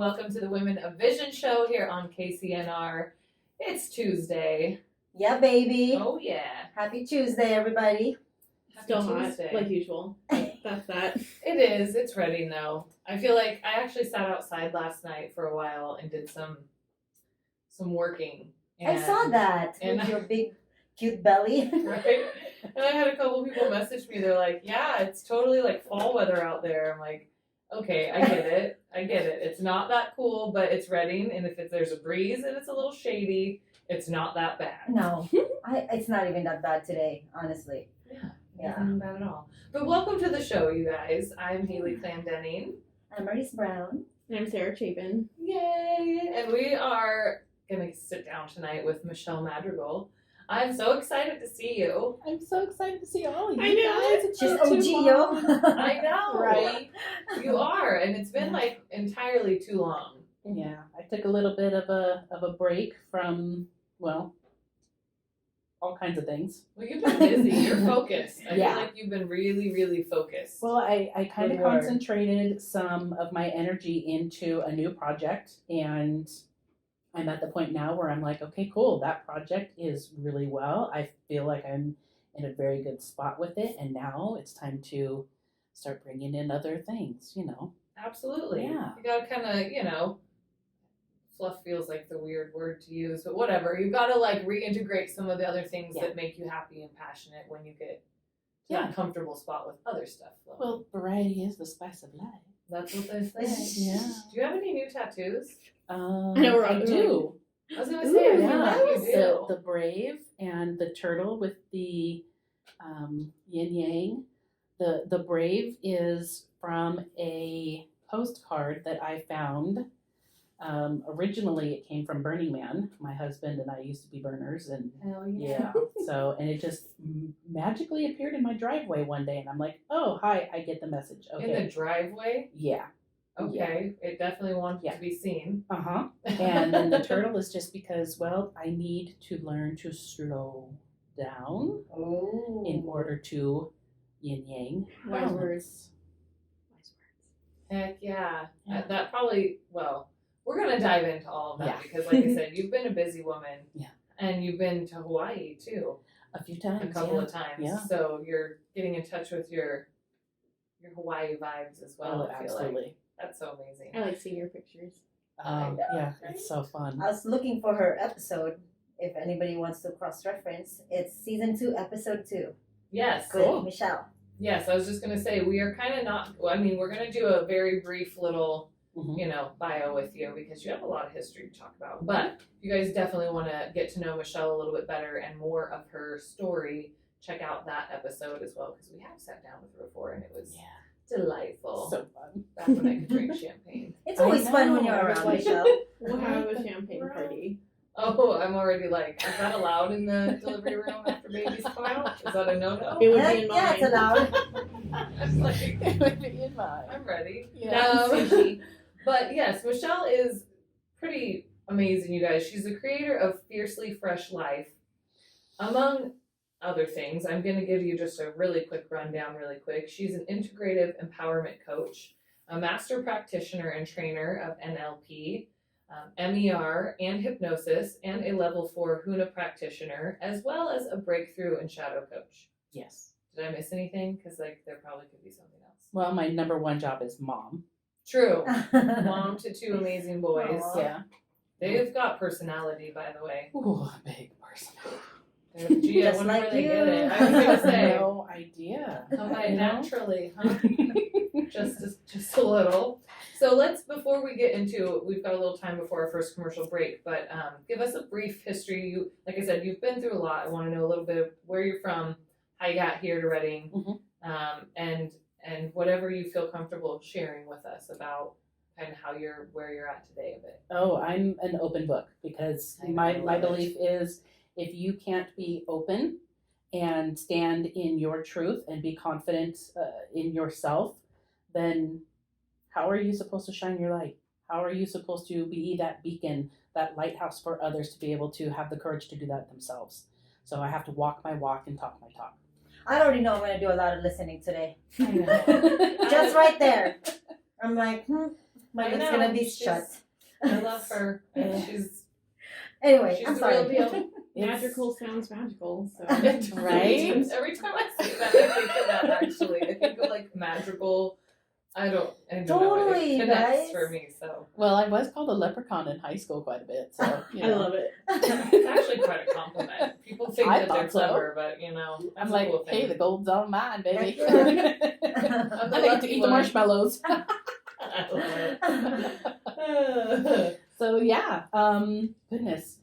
welcome to the Women of Vision show here on KCNR. It's Tuesday. Yeah, baby. Oh, yeah. Happy Tuesday, everybody. Still hot, like usual. That's that. It is. It's ready now. I feel like I actually sat outside last night for a while and did some working. I saw that with your big, cute belly. Right? And I had a couple people message me. They're like, yeah, it's totally like fall weather out there. I'm like, okay, I get it. It's not that cool, but it's Reading. And if there's a breeze and it's a little shady, it's not that bad. No, it's not even that bad today, honestly. Yeah. Not bad at all. But welcome to the show, you guys. I'm Haley Clandenning. I'm Maurice Brown. And I'm Sarah Chapin. Yay! And we are going to sit down tonight with Michele Madrigal. I'm so excited to see you. I'm so excited to see all of you I know. guys. She's OG, yo. I know. Right? You are. And it's been like entirely too long. Yeah, I took a little bit of a break from, well, all kinds of things. Well, you've been busy. You're focused. I Yeah. feel like you've been really, really focused. Well, I kind of Good word. concentrated some of my energy into a new project, and I'm at the point now where I'm like, okay, cool, that project is really well. I feel like I'm in a very good spot with it, and now it's time to start bringing in other things, Absolutely. Yeah. You got to kind of, fluff feels like the weird word to use, but whatever. You've got to like reintegrate some of the other things Yeah. that make you happy and passionate when you get to Yeah. that comfortable spot with other stuff. Well, variety is the spice of life. That's what they say. Yeah. Do you have any new tattoos? I do. I was going to say, I feel Yeah, like you do. the brave and the turtle with the yin yang. The brave is from a postcard that I found. Originally, it came from Burning Man. My husband and I used to be burners, and Hell yeah. So, and it just magically appeared in my driveway one day, and I'm like, oh, hi, I get the message. Okay. In the driveway? Yeah. Okay. It definitely wants to be seen. Uh-huh. And then the turtle is just because, well, I need to learn to slow down Oh. in order to yin yang. Wise words. Heck yeah. Yeah. That probably, well, we're going to dive into all of that Yeah. because, like I said, you've been a busy woman. Yeah. And you've been to Hawaii, too, A few times. a couple of times. Yeah. So you're getting in touch with your Hawaii vibes as well. Oh, I feel like. absolutely. That's so amazing. I like seeing your pictures. Yeah, it's so fun. I was looking for her episode. If anybody wants to cross-reference, it's season 2, episode 2. Yes. With Michele. Yes, I was just going to say, we are kind of not, I mean, we're going to do a very brief little, Mhm. bio with you because you have a lot of history to talk about. But if you guys definitely want to get to know Michele a little bit better and more of her story, check out that episode as well because we have sat down with her before and it was delightful. So fun. Back when I could drink champagne. It's always I fun when know. you're I was around, like- Michele. We'll have a champagne party. Oh, I'm already like, is that allowed in the delivery room after babies come out? Is that a no-no? It would Heck be in yeah, it's mine. allowed. I'm like, It would be in mine. I'm ready. Yeah. Sushi. But yes, Michele is pretty amazing, you guys. She's the creator of Fiercely Fresh Life. Among other things, I'm going to give you just a really quick rundown really quick. She's an integrative empowerment coach, a master practitioner and trainer of NLP, MER, and hypnosis, and a level 4 HUNA practitioner, as well as a breakthrough and shadow coach. Yes. Did I miss anything? Because there probably could be something else. Well, my number one job is mom. True. Mom to 2 amazing boys. Aw. Yeah. They've got personality, by the way. Ooh, a big person. Gee, I Just wonder like where they you. get it. I was gonna say, No idea. come by You know? naturally, huh? just a little. So before we get into, we've got a little time before our first commercial break, but give us a brief history. You, like I said, you've been through a lot. I want to know a little bit of where you're from, how you got here to Reading, and whatever you feel comfortable sharing with us about kind of where you're at today a bit. Oh, I'm an open book because I know, my I love belief is if you can't be open and stand in your truth and be confident in yourself, then how are you supposed to shine your light? How are you supposed to be that beacon, that lighthouse for others to be able to have the courage to do that themselves? So I have to walk my walk and talk my talk. I already know I'm going to do a lot of listening today. I know. Just right there. I'm like, My I lips know, gonna be she's- shut. I love her. And she's Anyway, I'm the sorry. real deal. Magical sounds magical. So Right? Every time I say that, I think of that actually. I think of like magical. I don't know. Totally, It connects guys. for me, so Well, I was called a leprechaun in high school quite a bit, so you I know. love it. it's actually quite a compliment. People think I that they're thought so. clever, but that's I'm a like, cool hey, thing. the gold's all mine, baby. Heck I'm I the get to lucky eat the one. marshmallows. I love it. So yeah, goodness.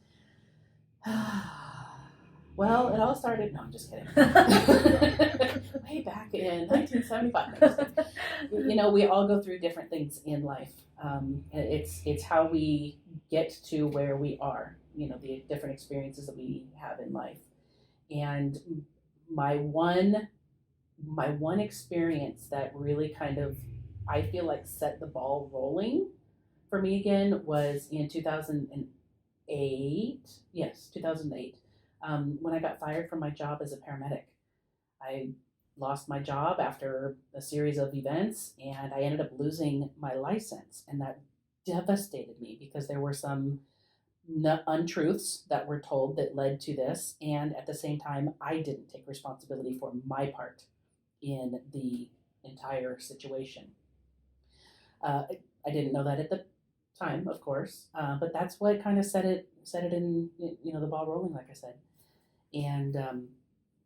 Well, it all started. No, I'm just kidding. Way back in 1975. You know, we all go through different things in life. It's how we get to where we are. You know, the different experiences that we have in life. And my one experience that really kind of, I feel like, set the ball rolling for me again was in 2008. Yes, 2008. When I got fired from my job as a paramedic. I lost my job after a series of events, and I ended up losing my license, and that devastated me because there were some untruths that were told that led to this, and at the same time, I didn't take responsibility for my part in the entire situation. I didn't know that at the time, of course, but that's what kind of set it in, you know, the ball rolling, like I said. And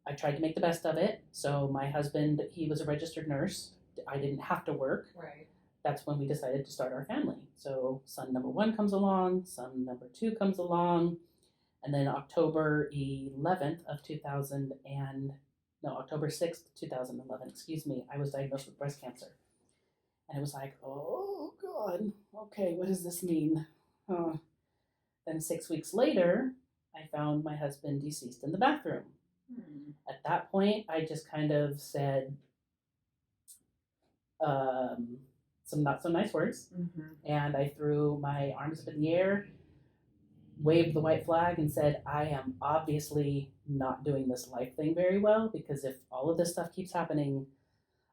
I tried to make the best of it. So my husband, he was a registered nurse. I didn't have to work. Right. That's when we decided to start our family. So son number 1 comes along, son number 2 comes along, and then October 6th, 2011, excuse me, I was diagnosed with breast cancer. And it was like, oh God, okay, what does this mean? Then 6 weeks later, I found my husband deceased in the bathroom. At that point, I just kind of said some not so nice words, and I threw my arms up in the air, waved the white flag, and said, I am obviously not doing this life thing very well, because if all of this stuff keeps happening,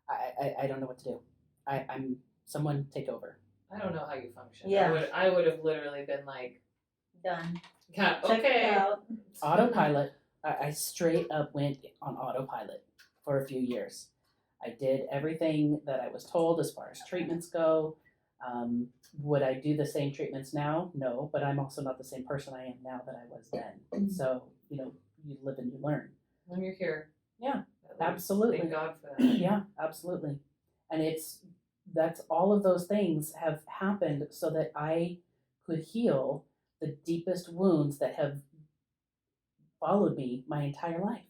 I don't know what to do. I'm someone take over. I don't know how you function. Yeah. I would have literally been like, Done. yeah, Check it okay. out. Autopilot. I straight up went on autopilot for a few years. I did everything that I was told as far as treatments go. Would I do the same treatments now? No, but I'm also not the same person I am now that I was then. So, you know, you live and you learn. When you're here. Yeah, at least. absolutely. Thank God for that. Yeah, absolutely. And that's all of those things have happened so that I could heal the deepest wounds that have followed me my entire life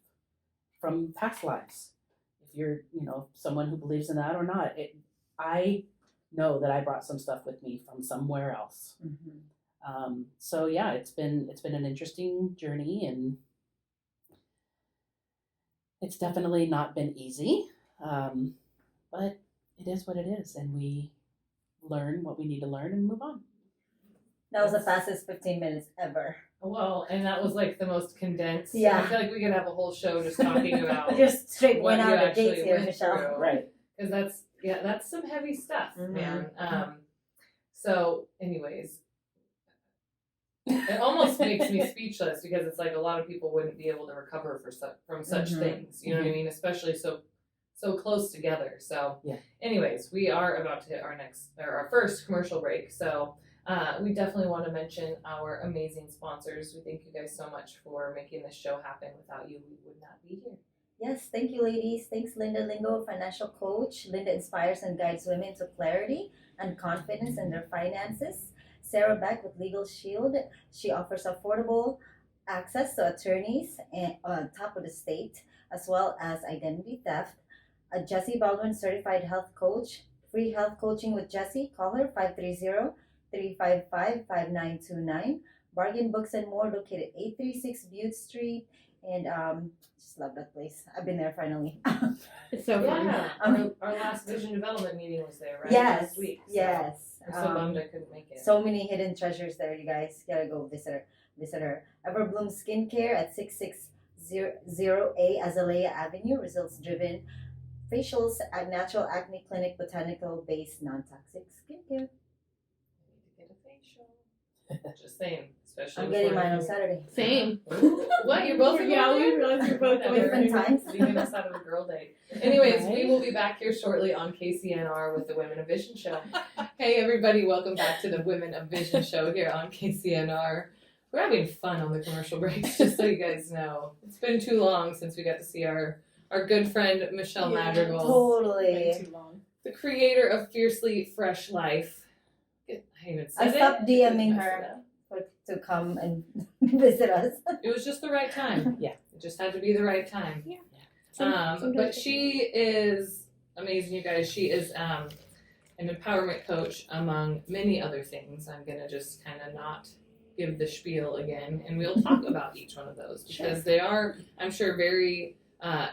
from past lives. If you're, you know, someone who believes in that or not, I know that I brought some stuff with me from somewhere else. So yeah, it's been an interesting journey, and it's definitely not been easy, but it is what it is, and we learn what we need to learn and move on. That was the fastest 15 minutes ever. Well, and that was like the most condensed. Yeah. I feel like we could have a whole show just talking about Just straight what went you out of the actually gates here, went Michelle. through. Right. Because that's some heavy stuff, Mhm. man. So anyways, it almost makes me speechless because it's like a lot of people wouldn't be able to recover from such Mhm. things. You know what I mean? Especially so close together. So Yeah. anyways, we are about to hit our first commercial break. So we definitely want to mention our amazing sponsors. We thank you guys so much for making this show happen. Without you, we would not be here. Yes, thank you, ladies. Thanks, Linda Lingo, financial coach. Linda inspires and guides women to clarity and confidence in their finances. Sarah Beck with Legal Shield. She offers affordable access to attorneys and on top of the state, as well as identity theft. Jessie Baldwin, certified health coach. Free health coaching with Jessie. Call her 530-355-5929. Bargain Books and More, located 836 Butte Street. And just love that place. I've been there finally. It's so fun. Yeah, our last vision development meeting was there, right? Yes. Last week. So Yes. I'm so bummed I couldn't make it. So many hidden treasures there, you guys. Gotta go visit her. Everbloom Skincare at 660A Azalea Avenue. Results driven facials at Natural Acne Clinic, botanical based non-toxic skincare. Just saying, especially. I'm getting before mine on you- Saturday. Same. What? You're both going Yeah, we there? realized you're both going Different there. times. Leaving us out of a girl date. Anyways, we Right. will be back here shortly on KCNR with the Women of Vision show. Hey everybody, welcome back to the Women of Vision show here on KCNR. We're having fun on the commercial breaks, just so you guys know. It's been too long since we got to see our good friend Michele Yeah, Madrigal, Totally. Way too long. the creator of Fiercely Fresh Life. I even said I it. stopped Didn't DMing mess her. it up. To come and visit us. It was just the right time. Yeah. It just had to be the right time. Sometimes But she is amazing, you guys. She is an empowerment coach, among many other things. I'm going to just kind of not give the spiel again, and we'll talk about each one of those because they are, I'm sure, very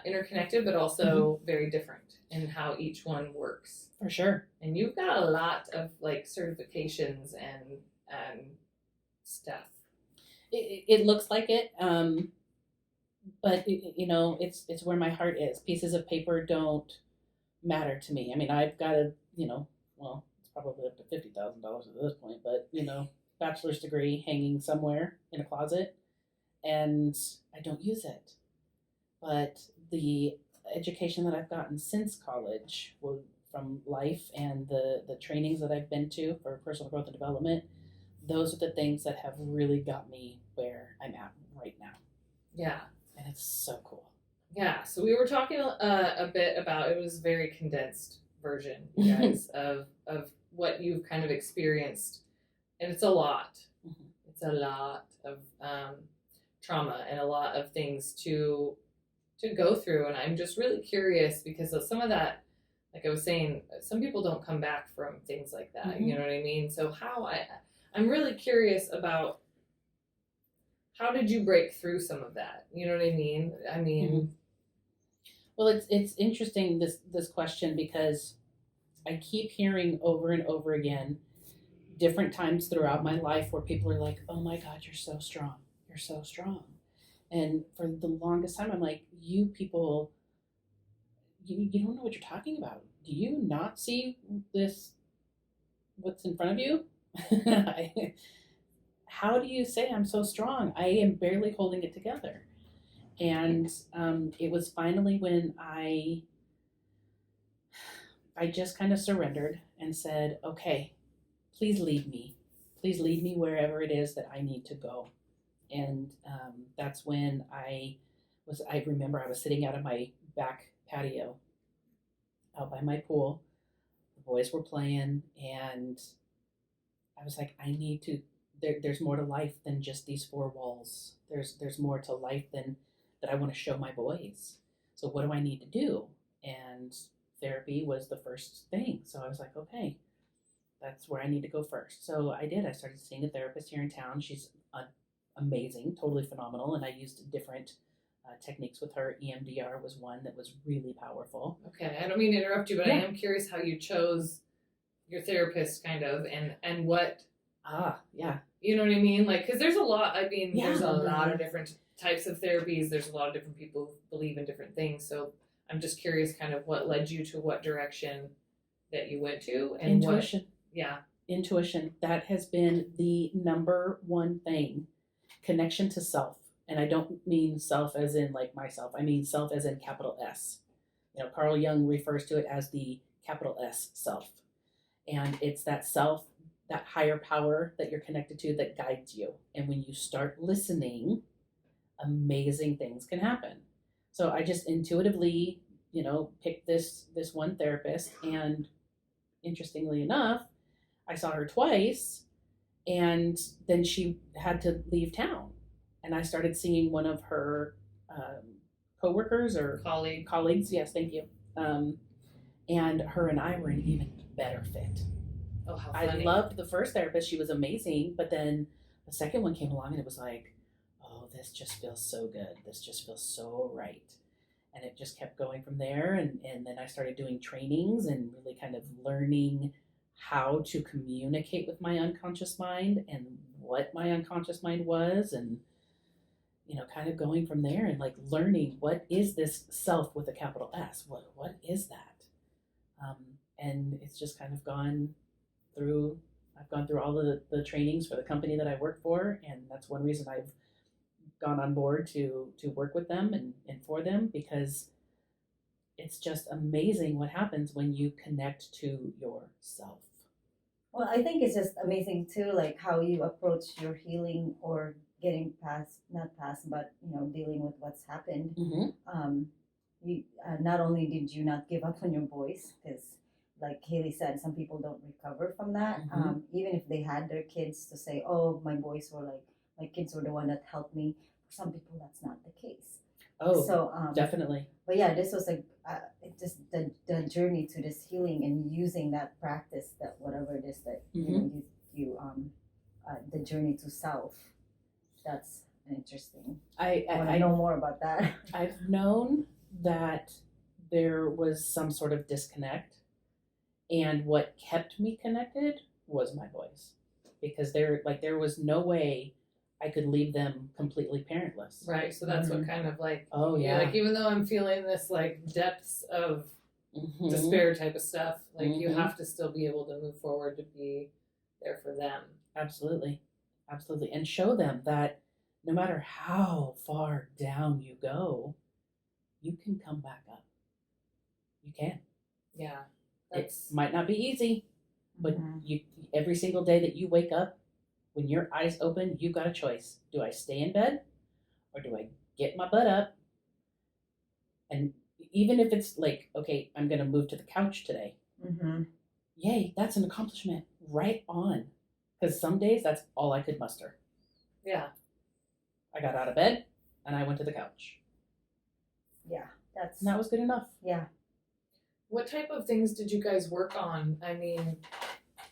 interconnected, but also very different in how each one works. For sure. And you've got a lot of like certifications and stuff. It looks like it, but it's where my heart is. Pieces of paper don't matter to me. I mean, I've got well, it's probably up to $50,000 at this point, but bachelor's degree hanging somewhere in a closet, and I don't use it. But the education that I've gotten since college, from life and the trainings that I've been to for personal growth and development, those are the things that have really got me where I'm at right now. Yeah. And it's so cool. Yeah, so we were talking a bit about, it was a very condensed version, you guys, of what you've kind of experienced. And it's a lot. Mhm. It's a lot of trauma and a lot of things to go through. And I'm just really curious because of some of that, like I was saying, some people don't come back from things like that. Mhm. You know what I mean? So I'm really curious about how did you break through some of that? You know what I mean? I mean, Well, it's interesting, this question, because I keep hearing over and over again different times throughout my life where people are like, oh my God, you're so strong. You're so strong. And for the longest time, I'm like, you people, you don't know what you're talking about. Do you not see what's in front of you? How do you say I'm so strong? I am barely holding it together. And it was finally when I just kind of surrendered and said, okay, please lead me. Please lead me wherever it is that I need to go. And that's when I remember I was sitting out of my back patio out by my pool. The boys were playing, and I was like, I need to, there's more to life than just these four walls. There's more to life than that I want to show my boys. So what do I need to do? And therapy was the first thing. So I was like, okay, that's where I need to go first. So I did. I started seeing a therapist here in town. She's amazing, totally phenomenal. And I used different techniques with her. EMDR was one that was really powerful. okay, I don't mean to interrupt you, but I am curious how you chose your therapist, kind of, and what, Yeah. you know what I mean? Like, because there's a lot, I mean, Yeah. there's a lot of different types of therapies. There's a lot of different people who believe in different things. So I'm just curious kind of what led you to what direction that you went to and Intuition. Yeah. Intuition. That has been the number one thing. Connection to self. And I don't mean self as in like myself. I mean self as in capital S. Carl Jung refers to it as the capital S self. And it's that self, that higher power that you're connected to that guides you. And when you start listening, amazing things can happen. So I just intuitively, picked this one therapist, and interestingly enough, I saw her twice, and then she had to leave town, and I started seeing one of her coworkers or colleagues. Yes, thank you. And her and I were an even better fit. Oh, how I funny. loved the first therapist; she was amazing. But then the second one came along, and it was like, oh, this just feels so good. This just feels so right. And it just kept going from there. And then I started doing trainings and really kind of learning how to communicate with my unconscious mind and what my unconscious mind was, and kind of going from there and like learning what is this self with a capital S. What is that? And it's just kind of gone through I've gone through all of the trainings for the company that I work for, and that's one reason I've gone on board to work with them and for them, because it's just amazing what happens when you connect to yourself. Well, I think it's just amazing too, like how you approach your healing or getting past, not past, but dealing with what's happened. You not only did you not give up on your voice, because like Haley said, some people don't recover from that. Even if they had their kids to say, "Oh, my boys were like my kids were the one that helped me." For some people, that's not the case. Oh, so definitely. But yeah, this was just the journey to this healing and using that practice, that whatever it is that you the journey to self. That's interesting. I want to know more about that. I've known that there was some sort of disconnect, and what kept me connected was my boys, because there was no way I could leave them completely parentless. Right. So that's what kind of like, oh yeah, like even though I'm feeling this like depths of despair type of stuff, like you have to still be able to move forward to be there for them. Absolutely. And show them that no matter how far down you go, you can come back up. You can. Yeah. It might not be easy, but you every single day that you wake up, when your eyes open, you've got a choice. Do I stay in bed, or do I get my butt up? And even if it's like, okay, I'm going to move to the couch today. Yay, that's an accomplishment. Right on. Because some days that's all I could muster. Yeah. I got out of bed and I went to the couch. Yeah, and that was good enough. Yeah. What type of things did you guys work on? I mean,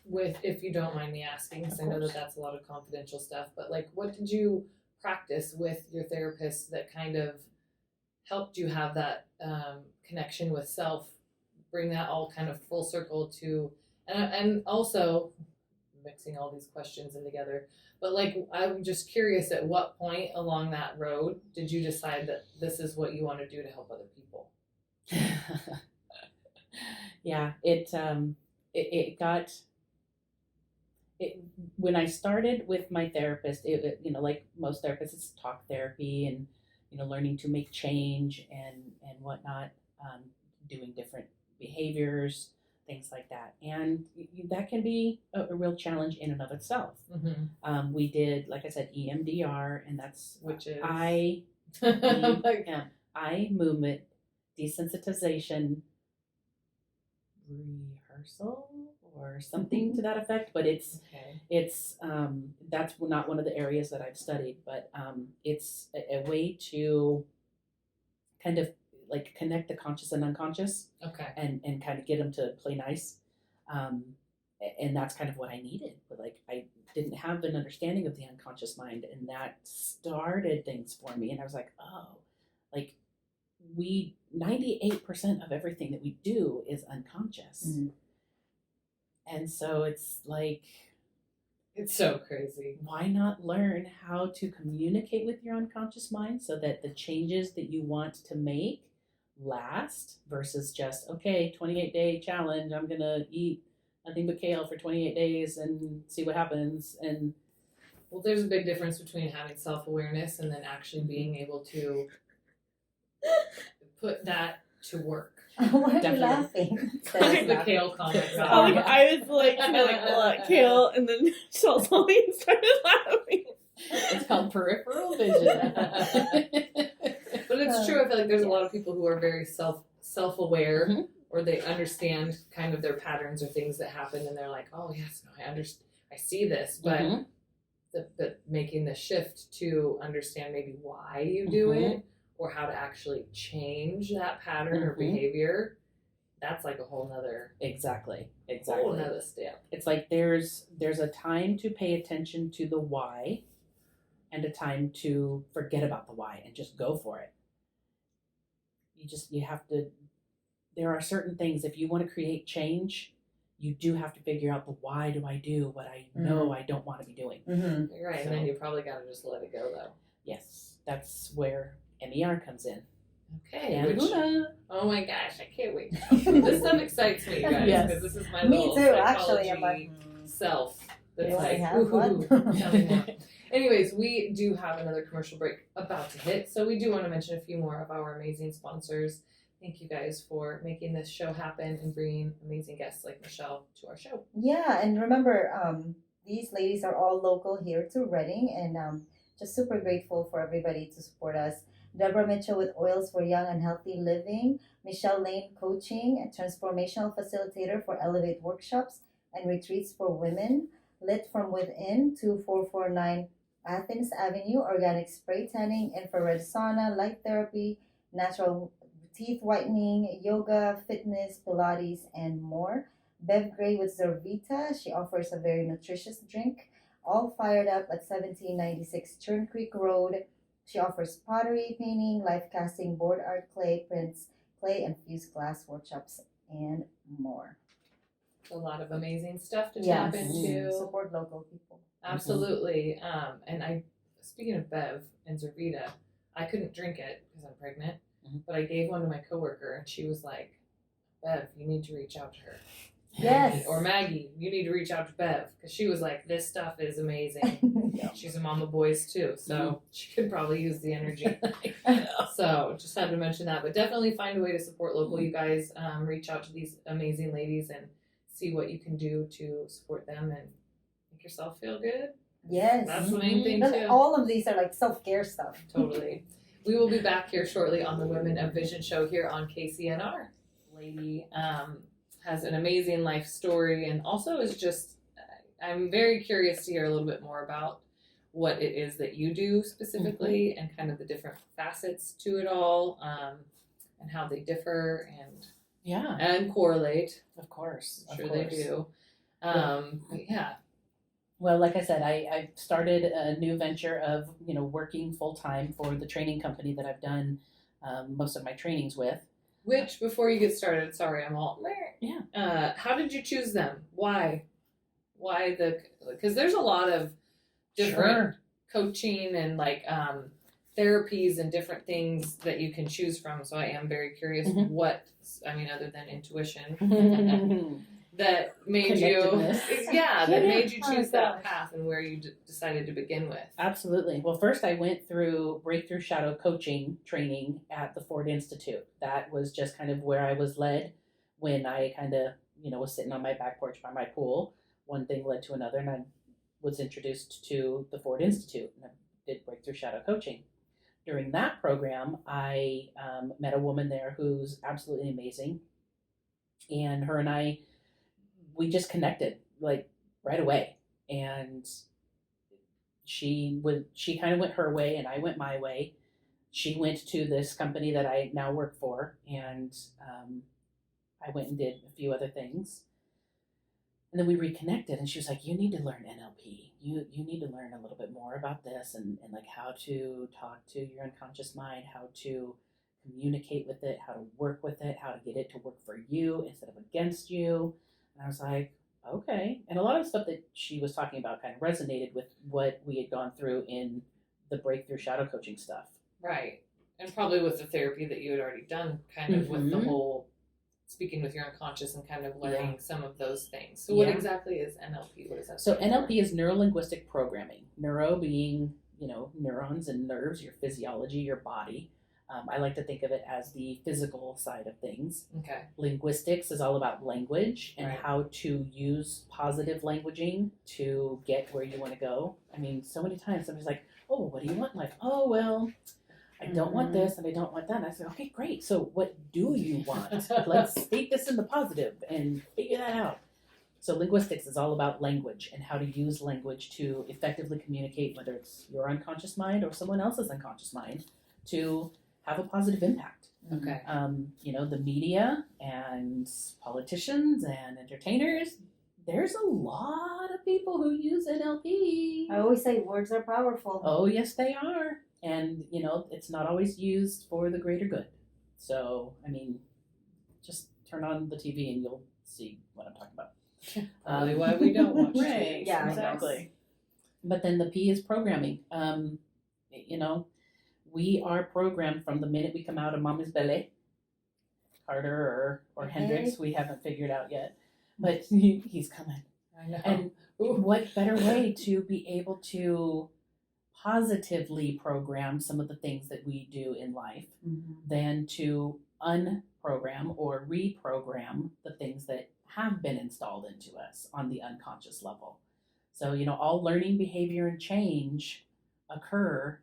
with, if you don't mind me asking, because I know that that's a lot of confidential stuff, but like, what did you practice with your therapist that kind of helped you have that connection with self, bring that all kind of full circle to, and also mixing all these questions in together, but like, I'm just curious, at what point along that road did you decide that this is what you want to do to help other people? Yeah, it when I started with my therapist, it like most therapists, it's talk therapy and learning to make change and whatnot, doing different behaviors, things like that, and that can be a real challenge in and of itself. We did, like I said, EMDR, and that's which is eye movement desensitization rehearsal or something to that effect, but it's that's not one of the areas that I've studied, but it's a way to kind of like connect the conscious and unconscious, and kind of get them to play nice, and that's kind of what I needed. But like, I didn't have an understanding of the unconscious mind, and that started things for me, and I was like, oh, like 98% of everything that we do is unconscious. And so it's like, it's so crazy. Why not learn how to communicate with your unconscious mind so that the changes that you want to make last, versus just, okay, 28-day challenge, I'm going to eat nothing but kale for 28 days and see what happens. And well, there's a big difference between having self-awareness and then actually being able to put that to work. Why are you laughing? The kale comment. I was like, kale, and then Shell saw me and started laughing. It's called peripheral vision. But it's true. I feel like there's a lot of people who are very self-aware, or they understand kind of their patterns or things that happen, and they're like, oh yes, no, I understand, I see this, but the making the shift to understand maybe why you do it, or how to actually change that pattern or behavior, that's like a whole nother whole nother step. It's like there's a time to pay attention to the why, and a time to forget about the why and just go for it. You have to, there are certain things, if you want to create change, you do have to figure out the why do I do what I know I don't want to be doing. You're right, and then you probably got to just let it go though. Yes, that's where MER comes in. Okay. And oh my gosh, I can't wait. This stuff excites me, you guys, because this is my Me little too, psychology. actually. I'm like, self that's You only like, have "Ooh, one." tell me more." Anyways, we do have another commercial break about to hit, so we do want to mention a few more of our amazing sponsors. Thank you guys for making this show happen and bringing amazing guests like Michele to our show. Yeah, and remember, these ladies are all local here to Reading, and just super grateful for everybody to support us. Deborah Mitchell with Oils for Young and Healthy Living, Michelle Lane Coaching, a transformational facilitator for Elevate workshops and retreats for women, Lit from Within, 2449 Athens Avenue, organic spray tanning, infrared sauna, light therapy, natural teeth whitening, yoga, fitness, Pilates, and more. Bev Gray with Zorvita. She offers a very nutritious drink. All fired up at 1796 Churn Creek Road. She offers pottery, painting, life casting, board art, clay prints, clay and fused glass workshops, and more. A lot of amazing stuff to Yes. tap into. Support local people. Absolutely. And I, speaking of Bev and Zervita, I couldn't drink it because I'm pregnant, but I gave one to my coworker, and she was like, "Bev, you need to reach out to her." Yes. Or Maggie, you need to reach out to Bev, because she was like, "This stuff is amazing." She's a mom of boys too, so she could probably use the energy. So just had to mention that, but definitely find a way to support local. You guys reach out to these amazing ladies and see what you can do to support them and make yourself feel good. Yes. That's the main thing But too. all of these are like self-care stuff. Totally. We will be back here shortly on the Women of Vision show here on KCNR. Lady has an amazing life story, and also is just, I'm very curious to hear a little bit more about what it is that you do specifically and kind of the different facets to it all, and how they differ and correlate. Of course. I'm sure they do. But yeah. Well, like I said, I started a new venture of, working full time for the training company that I've done most of my trainings with. Which, before you get started, sorry, I'm all, Yeah. how did you choose them? Why because there's a lot of different coaching and like therapies and different things that you can choose from. So I am very curious other than intuition, that made you, that made you choose that path and where you decided to begin with. Absolutely. Well, first I went through Breakthrough Shadow Coaching training at the Ford Institute. That was just kind of where I was led when I kind of, was sitting on my back porch by my pool. One thing led to another, and I was introduced to the Ford Institute, and I did Breakthrough Shadow Coaching. During that program, I met a woman there who's absolutely amazing, and her and I, we just connected like right away. And she kind of went her way and I went my way. She went to this company that I now work for, and I went and did a few other things. And then we reconnected, and she was like, "You need to learn NLP. You need to learn a little bit more about this and like how to talk to your unconscious mind, how to communicate with it, how to work with it, how to get it to work for you instead of against you." And I was like, okay. And a lot of the stuff that she was talking about kind of resonated with what we had gone through in the Breakthrough Shadow Coaching stuff. Right. And probably with the therapy that you had already done, kind of with the whole speaking with your unconscious and kind of learning some of those things. So what exactly is NLP? What is that? So NLP is neuro-linguistic programming. Neuro being, neurons and nerves, your physiology, your body. I like to think of it as the physical side of things. Okay. Linguistics is all about language and how to use positive languaging to get where you want to go. I mean, so many times somebody's like, "Oh, what do you want in life?" "Oh, well, I don't want this and I don't want that." And I say, "Okay, great. So what do you want? Let's take this in the positive and figure that out." So linguistics is all about language and how to use language to effectively communicate, whether it's your unconscious mind or someone else's unconscious mind, to have a positive impact. Okay. The media and politicians and entertainers, there's a lot of people who use NLP. I always say words are powerful. Oh, yes, they are. And, it's not always used for the greater good. So, I mean, just turn on the TV and you'll see what I'm talking about. Probably why we don't watch Right, TV. Yeah, exactly. But then the P is programming. We are programmed from the minute we come out of Mama's belly. Carter or Hendrix, we haven't figured out yet. But he's coming. I know. And what better way to be able to positively program some of the things that we do in life than to unprogram or reprogram the things that have been installed into us on the unconscious level. So, all learning, behavior, and change occur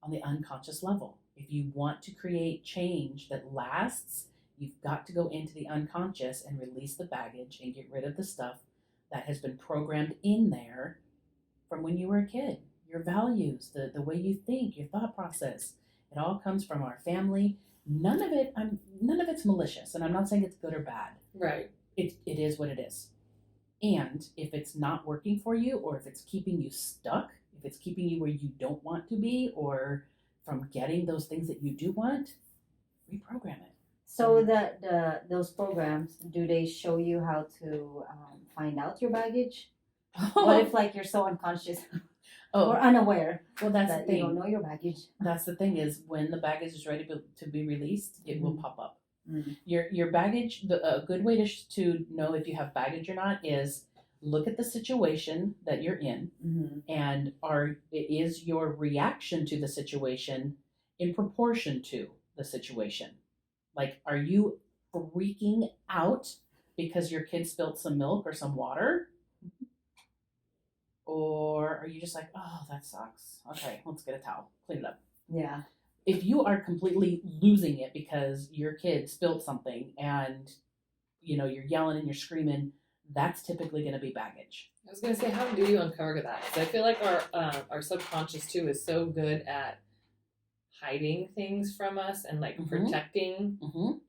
on the unconscious level. If you want to create change that lasts, you've got to go into the unconscious and release the baggage and get rid of the stuff that has been programmed in there from when you were a kid. Your values, the way you think, your thought process, it all comes from our family. None of it's malicious, and I'm not saying it's good or bad. Right. It is what it is. And if it's not working for you, or if it's keeping you stuck, if it's keeping you where you don't want to be, or from getting those things that you do want, reprogram it. So those programs, do they show you how to find out your baggage? What if like you're so unconscious or unaware well, that's that the you don't thing. know your baggage? That's the thing is when the baggage is ready to be released, it will pop up. Mhm. Your baggage. A good way to know if you have baggage or not is look at the situation that you're in, and is your reaction to the situation in proportion to the situation. Like, are you freaking out because your kid spilled some milk or some water? Or are you just like, oh, that sucks. Okay, let's get a towel, clean it up. Yeah. If you are completely losing it because your kid spilled something and, you're yelling and you're screaming, that's typically going to be baggage. I was gonna say, how do you uncover that? Because I feel like our subconscious too is so good at hiding things from us and like protecting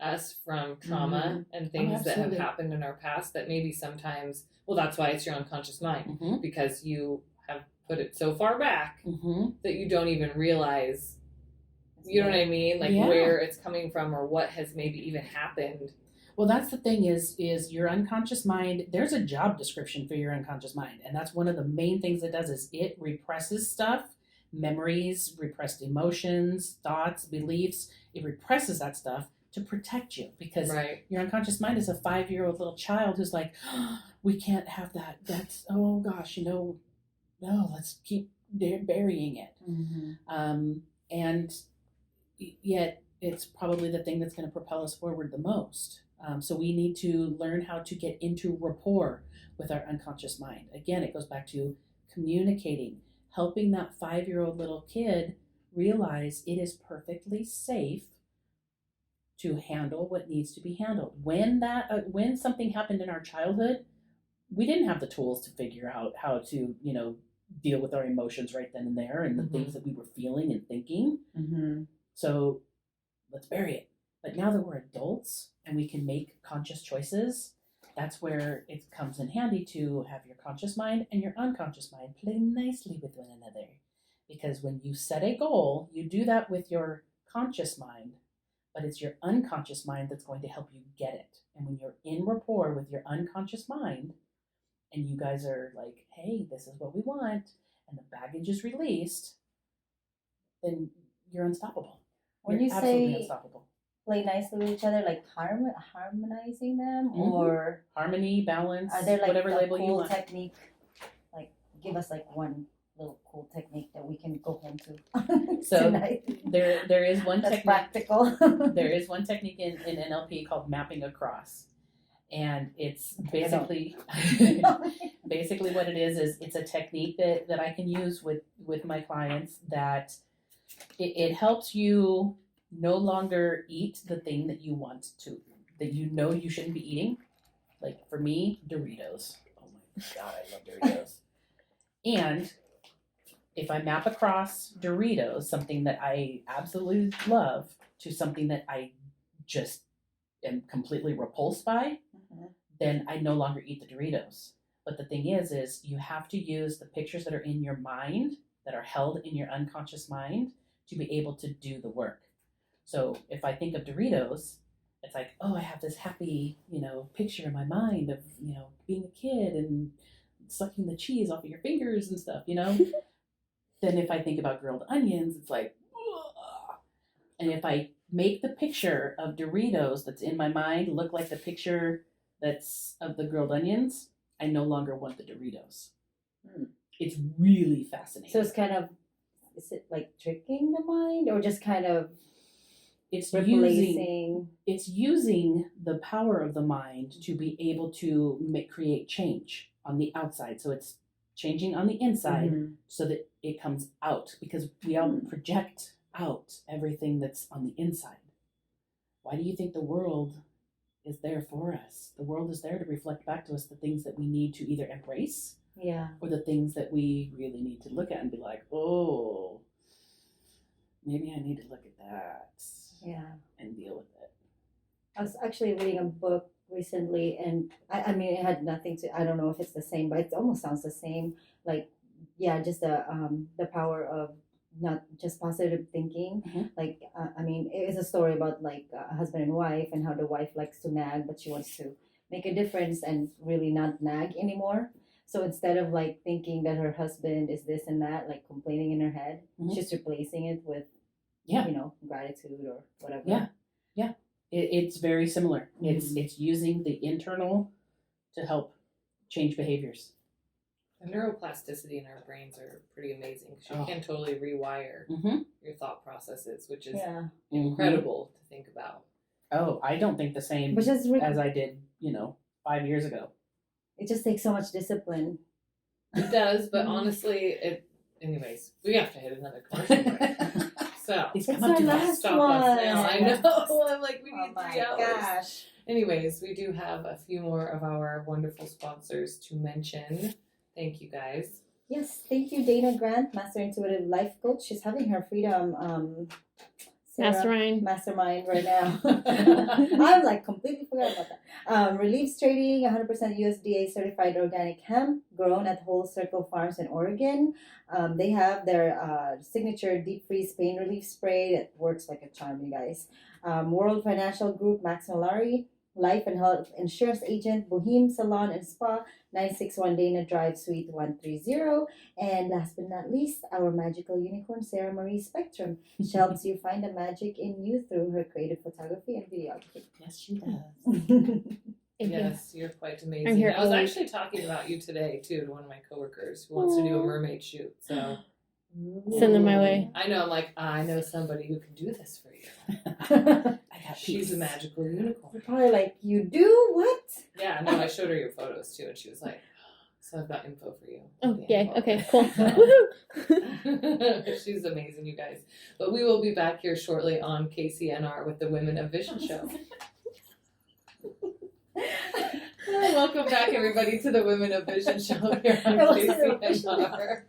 us from trauma and things that have absolutely. happened in our past that maybe sometimes, well, that's why it's your unconscious mind, because you have put it so far back that you don't even realize, you know what I mean? Like where it's coming from or what has maybe even happened. Well, that's the thing is your unconscious mind, there's a job description for your unconscious mind. And that's one of the main things it does is it represses stuff, memories, repressed emotions, thoughts, beliefs. It represses that stuff to protect you because your unconscious mind is a 5-year-old little child who's like, oh, we can't have that. That's, oh gosh, no, let's keep burying it. And yet it's probably the thing that's going to propel us forward the most. So we need to learn how to get into rapport with our unconscious mind. Again, it goes back to communicating, helping that 5-year-old little kid realize it is perfectly safe to handle what needs to be handled. When something happened in our childhood, we didn't have the tools to figure out how to, deal with our emotions right then and there and the things that we were feeling and thinking. So let's bury it. But now that we're adults and we can make conscious choices, that's where it comes in handy to have your conscious mind and your unconscious mind play nicely with one another. Because when you set a goal, you do that with your conscious mind, but it's your unconscious mind that's going to help you get it. And when you're in rapport with your unconscious mind, and you guys are like, hey, this is what we want, and the baggage is released, then you're unstoppable. When you're you absolutely say unstoppable. play nicely with each other, like harmonizing them, or harmony, balance, are there like whatever a label you cool want. technique? Like, give us like one little cool technique that we can go home to So tonight. there is one That's technique. practical. There is one technique in NLP called mapping across. And it's basically basically what it is it's a technique that I can use with my clients that it helps you no longer eat the thing that you want to, that you shouldn't be eating. Like for me, Doritos. Oh my God, I love Doritos. And if I map across Doritos, something that I absolutely love, to something that I just am completely repulsed by, then I no longer eat the Doritos. But the thing is you have to use the pictures that are in your mind, that are held in your unconscious mind, to be able to do the work. So if I think of Doritos, it's like, oh, I have this happy, picture in my mind of, being a kid and sucking the cheese off of your fingers and stuff, Then if I think about grilled onions, it's like, ugh. And if I make the picture of Doritos that's in my mind look like the picture that's of the grilled onions, I no longer want the Doritos. Hmm. It's really fascinating. So it's kind of, is it like tricking the mind or just kind of it's replacing? using the power of the mind to be able to create change on the outside. So it's changing on the inside Mhm. so that it comes out, because we all project out everything that's on the inside. Why do you think the world is there for us? The world is there to reflect back to us the things that we need to either embrace Yeah. or the things that we really need to look at and be like, oh, maybe I need to look at that Yeah. and deal with it. I was actually reading a book recently, and I mean, it had nothing to, I don't know if it's the same, but it almost sounds the same. Like, yeah, just the power of not just positive thinking. Mhm. Like, I mean, it is a story about like a husband and wife, and how the wife likes to nag, but she wants to make a difference and really not nag anymore. So instead of like thinking that her husband is this and that, like complaining in her head, Mhm. she's replacing it with, Yeah. gratitude or whatever. Yeah. It's very similar. Mhm. It's using the internal to help change behaviors. The neuroplasticity in our brains are pretty amazing because you Oh. can totally rewire Mm-hmm. your thought processes, which is Yeah. incredible to think about. Oh, I don't think the same Which is as I did, 5 years ago. it just takes so much discipline. It does, but Mhm. honestly, anyways, we have to hit another commercial break. So Please It's come up our to last us. stop one. us now. I know. I'm like, we Oh need my 3 hours. gosh. Anyways, we do have a few more of our wonderful sponsors to mention. Thank you guys. Yes, thank you, Dana Grant, Master Intuitive Life Coach. She's having her Freedom Mastermind. Mastermind right now. I'm like completely forgot about that. Reliefs Trading, 100% USDA certified organic hemp grown at Whole Circle Farms in Oregon. They have their signature deep freeze pain relief spray that works like a charm, you guys. World Financial Group, Max Malari, Life and Health Insurance Agent, Boheme Salon and Spa, 961 Dana Drive, Suite 130. And last but not least, our magical unicorn, Sarah Marie Spectrum. She helps you find the magic in you through her creative photography and videography. Yes, she does. Thank you. Yes, you're quite amazing. I'm here I was always. actually talking about you today too to one of my coworkers who wants to do a mermaid shoot. So Send them my way. I know. I'm like, I know somebody who can do this for you. I got She's peace. a magical unicorn. You're probably like, you do what? Yeah, no, I showed her your photos too, and she was like, "So I've got info for you." Oh, The yay. info. Okay, cool. Woohoo! She's amazing, you guys. But we will be back here shortly on KCNR with the Women of Vision show. Welcome back, everybody, to the Women of Vision show here on That wasn't KCNR.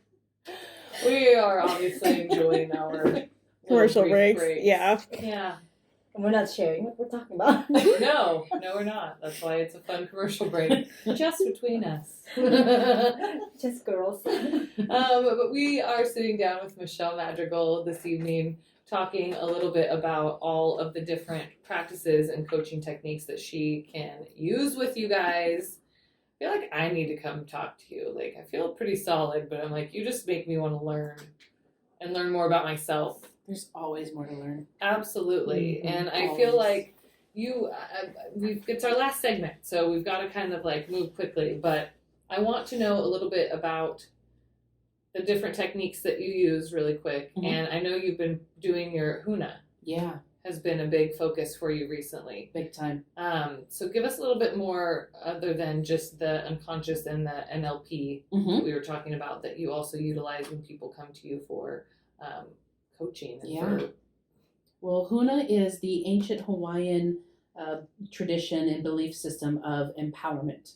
We are obviously enjoying our little Commercial brief breaks. Yeah. Yeah. And we're not sharing what we're talking about. No, we're not. That's why it's a fun commercial break just between us. Just girls. But we are sitting down with Michele Madrigal this evening, talking a little bit about all of the different practices and coaching techniques that she can use with you guys. I feel like I need to come talk to you. Like, I feel pretty solid, but I'm like, you just make me want to learn and learn more about myself. There's always more to learn. Absolutely. Mhm, And I always. feel like it's our last segment, so we've got to kind of like move quickly, but I want to know a little bit about the different techniques that you use really quick. Mhm. And I know you've been doing your Huna Yeah, has been a big focus for you recently. big time. So give us a little bit more other than just the unconscious and the NLP Mm-hmm. that we were talking about that you also utilize when people come to you for coaching. And Yeah. for, Well, Huna is the ancient Hawaiian tradition and belief system of empowerment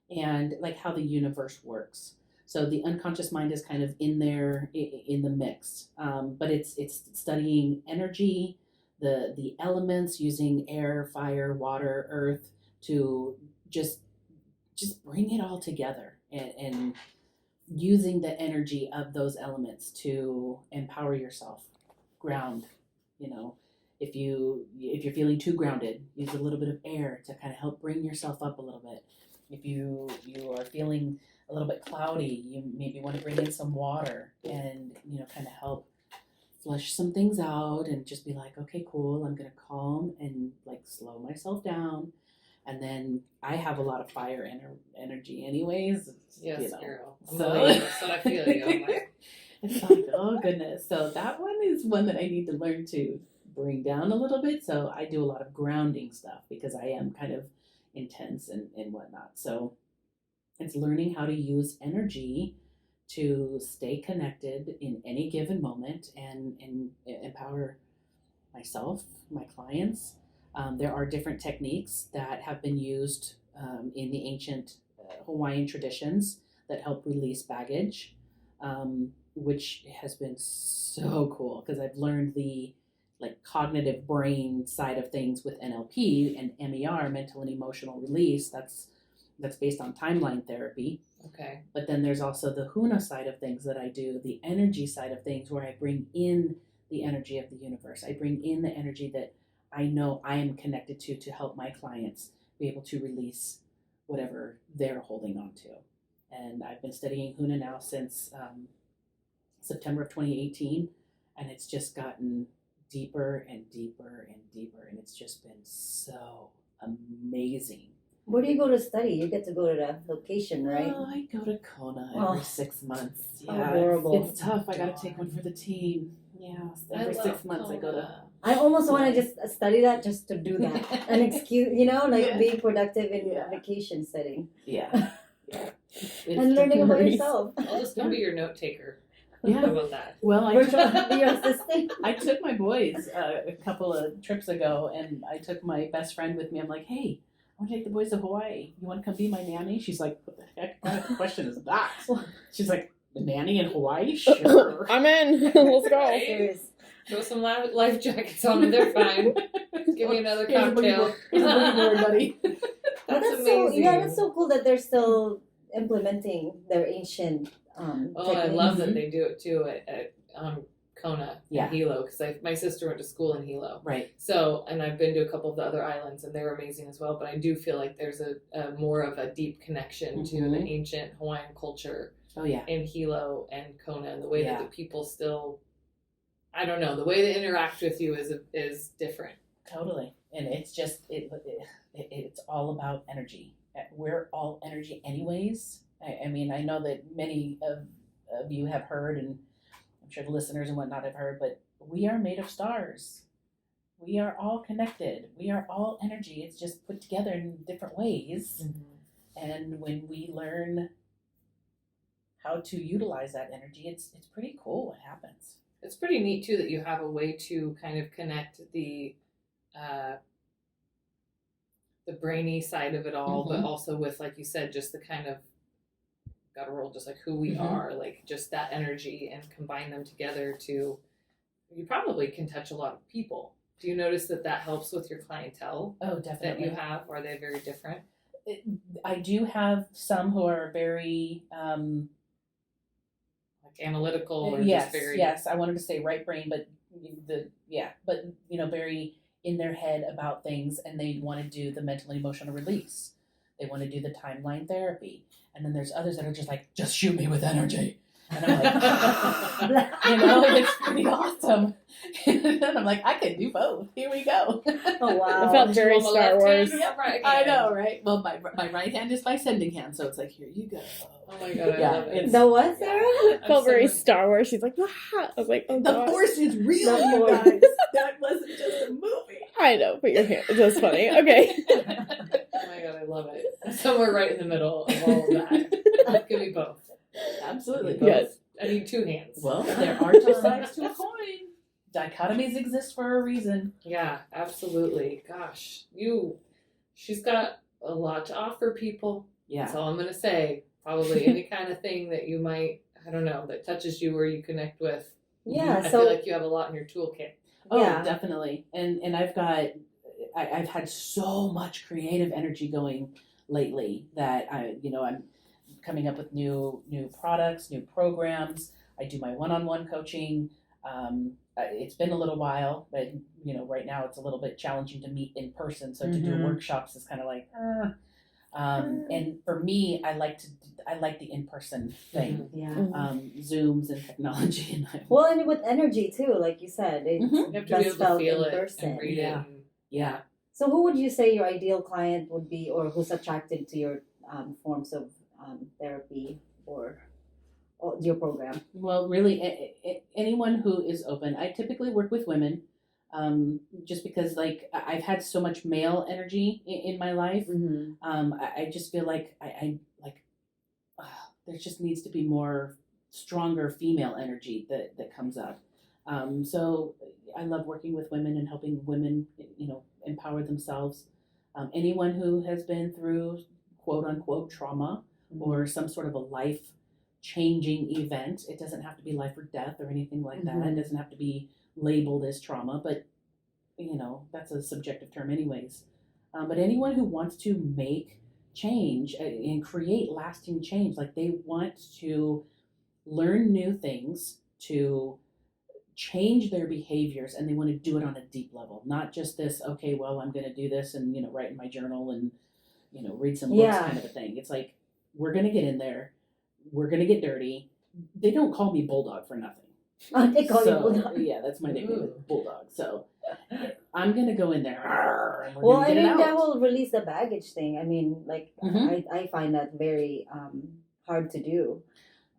and like how the universe works. So the unconscious mind is kind of in there in the mix, but it's studying energy, the elements, using air, fire, water, earth to just bring it all together and using the energy of those elements to empower yourself, ground. If you're feeling too grounded, use a little bit of air to kind of help bring yourself up a little bit. If you are feeling a little bit cloudy, you maybe want to bring in some water and kind of help flush some things out and just be like, okay, cool, I'm gonna calm and like slow myself down And then I have a lot of fire energy anyways. Yes, you know. girl. I'm So- a Leo, so I feel you. I'm like, It's like, oh goodness. So that one is one that I need to learn to bring down a little bit. So I do a lot of grounding stuff because I am kind of intense and whatnot. So it's learning how to use energy to stay connected in any given moment and empower myself, my clients. There are different techniques that have been used in the ancient Hawaiian traditions that help release baggage, which has been so cool because I've learned the cognitive brain side of things with NLP and MER, mental and emotional release. That's based on timeline therapy. okay. But then there's also the Huna side of things that I do, the energy side of things where I bring in the energy of the universe. I bring in the energy that I know I am connected to help my clients be able to release whatever they're holding on to. And I've been studying Huna now since September of 2018, and it's just gotten deeper and deeper and deeper, and it's just been so amazing. Where do you go to study? You get to go to the location, right? Oh, I go to Kona Oh. every 6 months. How Yeah, horrible. It's tough. I got to take one for the team. Yeah, so every 6 months I go to. I almost want to just study that just to do that. An excuse, Yeah. being productive in Yeah. a vacation setting. Yeah, yeah. It's And learning about different. yourself. I'll just come be your note taker. How Yeah. about that? Well, Virtual be your assistant. I took my boys a couple of trips ago, and I took my best friend with me. I'm like, hey, I want to take the boys to Hawaii. You want to come be my nanny? She's like, what the heck kind of question is that? She's like, the nanny in Hawaii? Sure. I'm in. Let's go. Right? Serious. Throw some life jackets on them. They're fine. Give me another Here's a boogie cocktail. board. Here's a boogie board, buddy. But That's so amazing. that's so cool that they're still implementing their ancient Oh, I love that Mhm. they do it too at Kona Yeah. and Hilo because my sister went to school in Hilo. Right. So, and I've been to a couple of the other islands and they're amazing as well. But I do feel like there's a more of a deep connection to the Mhm. ancient Hawaiian culture Oh, yeah. in Hilo and Kona, and the way Yeah. that the people still, I don't know, the way they interact with you is different. Totally. And it's just, it's all about energy. We're all energy anyways. I mean, I know that many of you have heard, and I'm sure the listeners and whatnot have heard, but we are made of stars. We are all connected. We are all energy. It's just put together in different ways. And when we learn how to utilize that energy, it's pretty cool what happens. It's pretty neat too that you have a way to kind of connect the brainy side of it all, but Mhm. also with, like you said, just the kind of guttural, just like who we Mhm. are, like just that energy, and combine them together to. You probably can touch a lot of people. Do you notice that helps with your clientele Oh, that definitely. you have? Are they very different? I do have some who are very Like analytical or yes, just very yes. I wanted to say right brain, but very in their head about things, and they want to do the mental and emotional release. They want to do the timeline therapy, and then there's others that are just like, just shoot me with energy, and I'm like, it's pretty awesome. And I'm like, I can do both. Here we go. Oh wow. It felt very On the Star left hand Wars. or the right I hand? know, right? Well, my right hand is my sending hand, so it's like, here you go. Oh my god, I Yeah, love it. it's- The what, Sarah? I'm Felt very so- Star Wars. She's like, "Wah." I was like, oh The god. force is real, The you Force. guys. That wasn't just a movie. I know, but your hand. It was funny. Okay. Oh my god, I love it. I'm somewhere right in the middle of all of that. Give me both. Absolutely. Yes. I need two hands. Well, there are two sides to a coin. Dichotomies exist for a reason. Yeah, absolutely. Gosh, she's got a lot to offer people. That's Yeah. all I'm gonna say. Probably any kind of thing that you might, I don't know, that touches you or you connect with. Yeah, I so feel like you have a lot in your toolkit. Oh, Yeah. definitely. And I've had so much creative energy going lately that I'm coming up with new products, new programs. I do my one-on-one coaching. It's been a little while, but right now it's a little bit challenging to meet in person. So to do Mhm. workshops is kind of like, and for me, I like the in-person thing, yeah. Zooms and technology. And Well, and with energy too, like you said, it's Mhm. You have to be best able to felt feel in it person. and read Yeah. it. And, Yeah. So who would you say your ideal client would be, or who's attracted to your forms of therapy or your program? Well, really, anyone who is open. I typically work with women, just because like I've had so much male energy in my life. Mm-hmm. I just feel like I like there just needs to be more stronger female energy that comes up. So I love working with women and helping women, empower themselves. Anyone who has been through quote unquote trauma or some sort of a life changing event. It doesn't have to be life or death or anything like that. It doesn't have to be labeled as trauma, but that's a subjective term anyways. But anyone who wants to make change and create lasting change, like they want to learn new things, to change their behaviors, and they want to do it on a deep level, not just this, okay, well, I'm going to do this and, write in my journal and, read some books kind of a thing. It's like, we're going to get in there. We're going to get dirty. They don't call me Bulldog for nothing. They call you Bulldog. Yeah, that's my nickname, Bulldog. So I'm going to go in there. And we're Well, gonna I get it think that out. will release the baggage thing. I mean, like, Mhm. I find that very hard to do.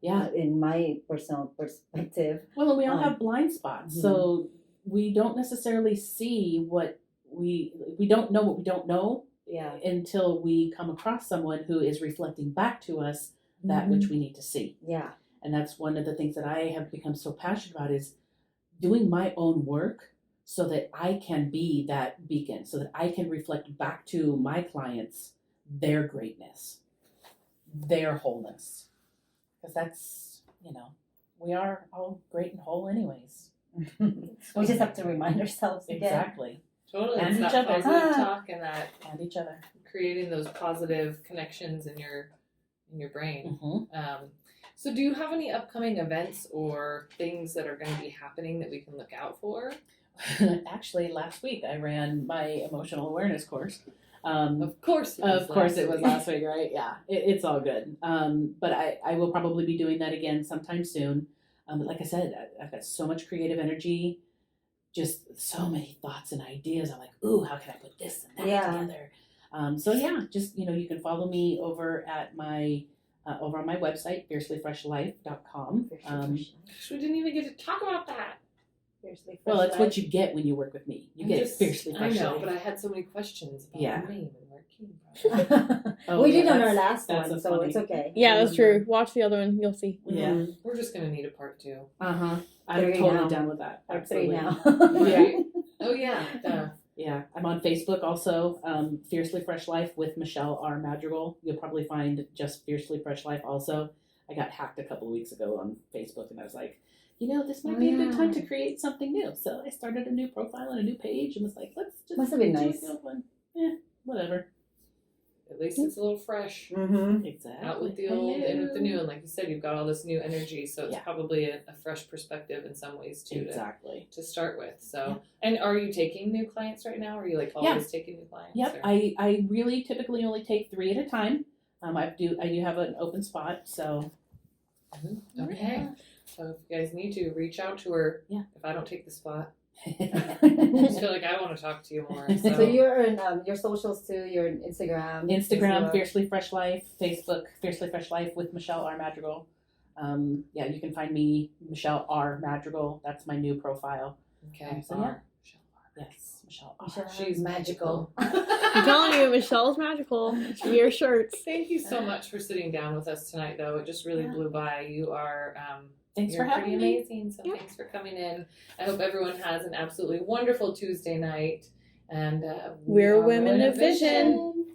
Yeah. In my personal perspective. Well, and we all have blind spots. Mhm. So we don't necessarily see what we don't know what we don't know Yeah. until we come across someone who is reflecting back to us that which we need to see. Yeah. And that's one of the things that I have become so passionate about is doing my own work so that I can be that beacon, so that I can reflect back to my clients their greatness, their wholeness. Because that's, we are all great and whole anyways. We just have to remind ourselves again. Exactly. Totally. And It's each that other. positive talk and that And each other. creating those positive connections in your brain. Mm-hmm. So do you have any upcoming events or things that are going to be happening that we can look out for? Actually, last week I ran my emotional awareness course. Of course it was Last week, right? Yeah, it's all good. But I will probably be doing that again sometime soon. But like I said, I've got so much creative energy, just so many thoughts and ideas. I'm like, ooh, how can I put this and that together? So yeah, just, you can follow me over at my, over on my website, fiercelyfreshlife.com. Gosh, we didn't even get to talk about that. Fiercely Well, Fresh that's Life. what you get when you work with me. You get Fiercely I Fresh know, Life. but I had so many questions about Yeah. the name and where it came from. Oh, we yeah, did on our that's- last that's one, a so funny- it's okay. Yeah, that's true. Watch the other one. You'll see. Yeah. Mhm. We're just going to need a part 2. Uh-huh. I'm Three totally now. down with that. Part 3 Absolutely. now. Right? Oh, yeah. Yeah, I'm on Facebook also, Fiercely Fresh Life with Michele R. Madrigal. You'll probably find just Fiercely Fresh Life also. I got hacked a couple of weeks ago on Facebook, and I was like, this might be a good time to create something new. So I started a new profile and a new page and was like, let's just Must have been do a nice. good one. Whatever. At least it's a little fresh. Mm-hmm. Exactly. Out with the old, in with the new. And like you said, you've got all this new energy. So it's Yeah. probably a fresh perspective in some ways, too, Exactly. to start with. So, and are you taking new clients right now? Or are you like always taking new clients? Yep. Or? I really typically only take 3 at a time. I do have an open spot, so. Okay. So if you guys need to, reach out to her. Yeah. If I don't take the spot. I just feel like I want to talk to you more. So, So you're in your socials too. You're in Instagram. Instagram, Facebook. Fiercely Fresh Life. Facebook, Fiercely Fresh Life with Michele R. Madrigal. You can find me, Michele R. Madrigal. That's my new profile. okay. So, yeah. Yes, Michele R. Michele She's magical. I'm telling you, Michelle's magical. She wears shirts. Thank you so much for sitting down with us tonight, though. It just really blew by. You are Thanks you're for having pretty me. amazing. So thanks for coming in. I hope everyone has an absolutely wonderful Tuesday night. And We're are Women of Vision.